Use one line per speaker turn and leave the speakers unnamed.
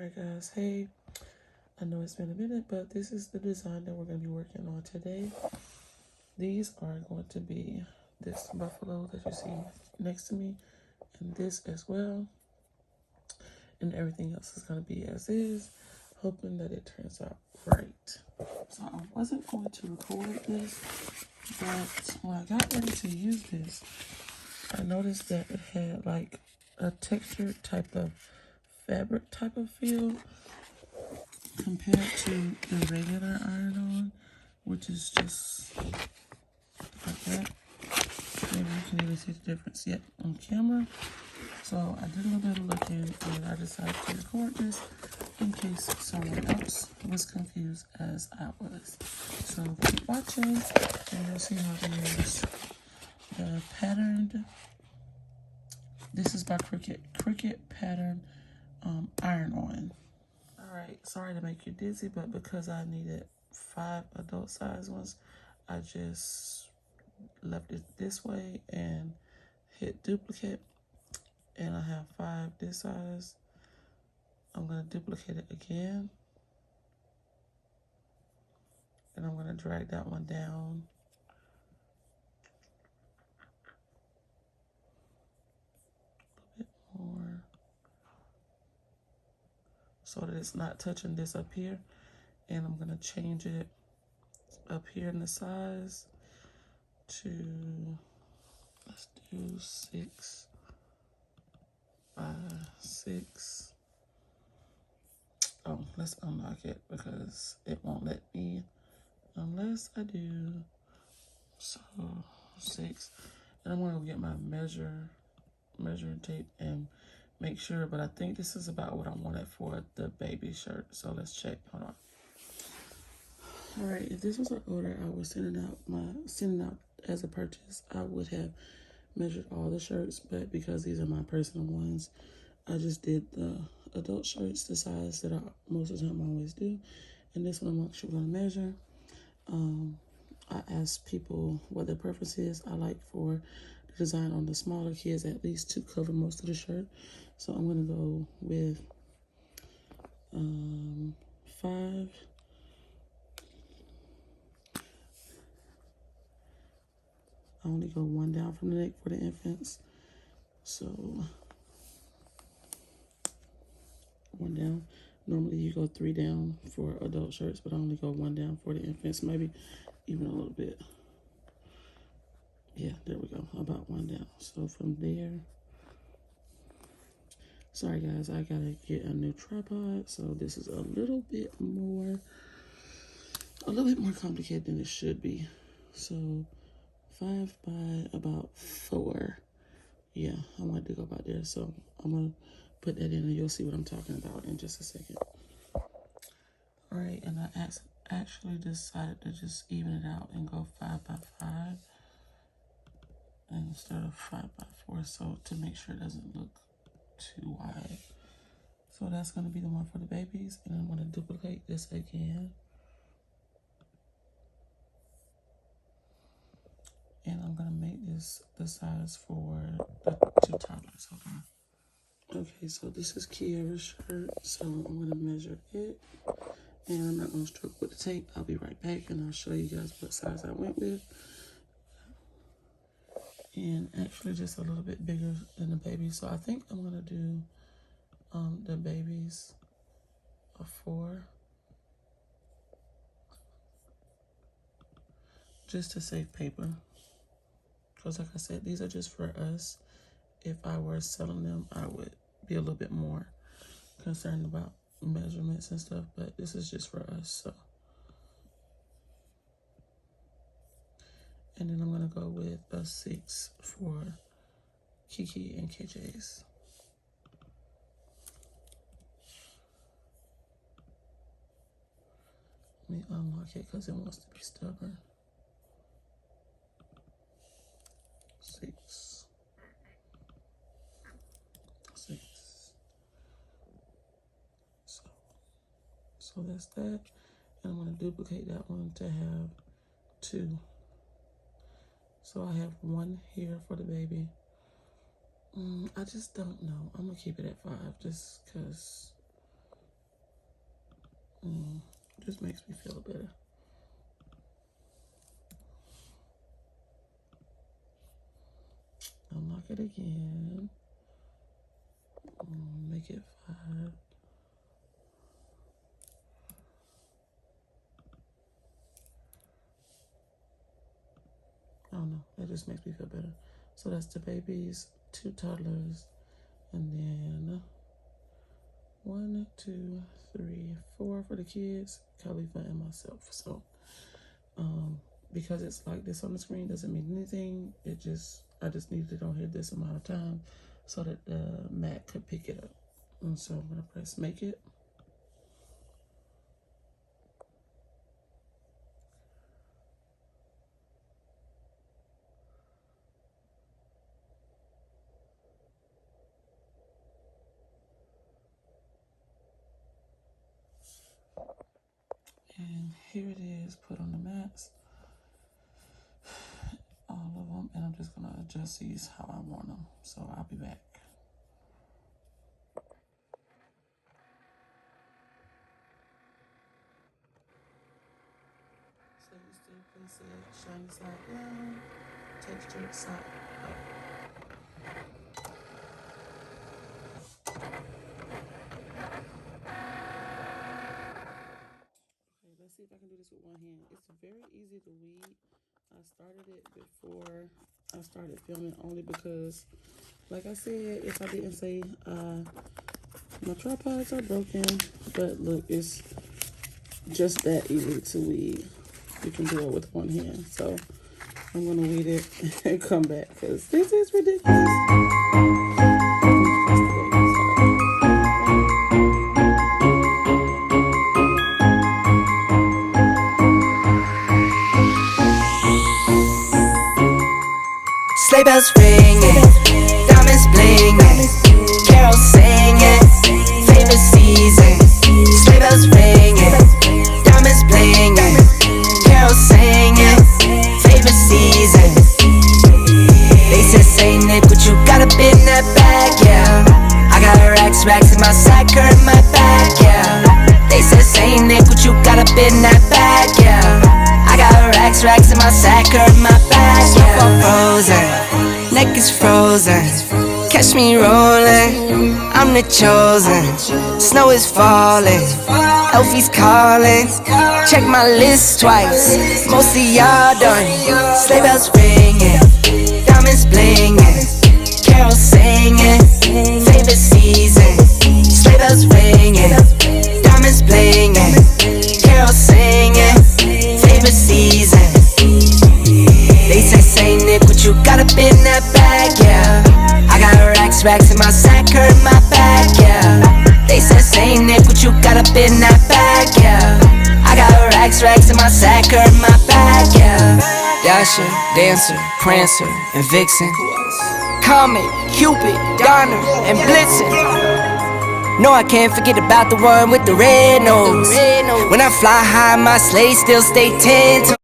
Alright guys, hey, I know it's been a minute, but this is the design that we're going to be working on today. These are going to be this buffalo that you see next to me, and this as well, and everything else is going to be as is, hoping that it turns out right. So I wasn't going to record this, but when I got ready to use this, I noticed that it had like a textured type of fabric type of feel compared to the regular iron-on, which is just like that. Maybe you can even see the difference yet on camera. So I did a little bit of looking, and I decided to record this in case someone else was confused as I was. So keep watching, and you'll see how to use the patterned. This is by Cricut pattern iron-on. Alright, sorry to make you dizzy, but because I needed 5 adult size ones, I just left it this way and hit duplicate, and I have 5 this size. I'm going to duplicate it again, and I'm going to drag that one down. A bit more, so that it's not touching this up here. And I'm going to change it up here in the size to, let's do 6 by 6. Oh, let's unlock it because it won't let me unless I do. So 6, and I'm going to get my measuring tape and make sure, but I think this is about what I wanted for the baby shirt. So let's check. Hold on. All right, if this was an order I was sending out as a purchase, I would have measured all the shirts, but because these are my personal ones, I just did the adult shirts the size that I most of the time always do, and this one I'm actually going to measure. I asked people what their preference is. I like for the design on the smaller kids at least to cover most of the shirt, so I'm going to go with 5. I only go 1 down from the neck for the infants, so 1 down. Normally you go 3 down for adult shirts, but I only go 1 down for the infants, maybe even a little bit. Yeah, there we go, about 1 down. So from there, sorry guys, I gotta get a new tripod, so this is a little bit more complicated than it should be. So 5 by about 4. Yeah, I wanted to go about there, so I'm gonna put that in and you'll see what I'm talking about in just a second. All right, and I actually decided to just even it out and go 5 by 5 instead of 5 by 4, so to make sure it doesn't look too wide. So that's gonna be the one for the babies, and I'm gonna duplicate this again. And I'm gonna make this the size for the 2 toddlers. Hold on. Okay, so this is Kiara's shirt, so I'm gonna measure it, and I'm not gonna struggle with the tape. I'll be right back, and I'll show you guys what size I went with. And actually just a little bit bigger than the baby, so I think I'm gonna do the babies a 4, just to save paper. Because like I said, these are just for us. If I were selling them, I would be a little bit more concerned about measurements and stuff, but this is just for us. So, and then I'm gonna go with a 6 for Kiki and KJ's. Let me unlock it because it wants to be stubborn. 6. So that's that. And I'm going to duplicate that one to have 2. So I have 1 here for the baby. I just don't know. I'm going to keep it at 5 just because Just makes me feel better. Unlock it again. Make it 5. I don't know. It just makes me feel better. So that's the babies, 2 toddlers, and then 1, 2, 3, 4 for the kids, Khalifa and myself. So because it's like this on the screen doesn't mean anything. I just needed it on here this amount of time so that the Mac could pick it up. And so I'm gonna press make it. And here it is, put on the mats, all of them, and I'm just gonna adjust these how I want them. So I'll be back. So you still place it shiny side down, textured side up. Let's see if I can do this with one hand. It's very easy to weed. I started it before I started filming only because, like I said, if I didn't say my tripods are broken, but look, it's just that easy to weed. You can do it with one hand. So I'm gonna weed it and come back because this is ridiculous.
Sleigh bells ringing, diamonds blinging, carols singing, favorite season. Sleigh bells ringing, diamonds blinging, carols singing, favorite season. They said, say Nick, what you got up in that bag, yeah. I got racks in my sack or in my bag, yeah. They said, say Nick, what you got up in that bag, yeah. I got racks in my sack or in my bag, yeah. Frozen, neck is frozen. Catch me rolling, I'm the chosen. Snow is falling, Elfie's calling. Check my list twice, most of y'all done. Sleigh bells ringing, diamonds blinging, carols singing, favorite season. Sleigh bells ringing, diamonds blinging, carols singing, favorite season. They say Nick, what you got up in that bag, yeah. I got racks in my sack or in my bag, yeah. They say Nick, what you got up in that bag, yeah. I got racks in my sack or in my bag, yeah. Dasher, Dancer, Prancer, and Vixen, Comet, Cupid, Donner, and Blitzen. No, I can't forget about the one with the red nose. When I fly high, my sleigh still stay 10 toes.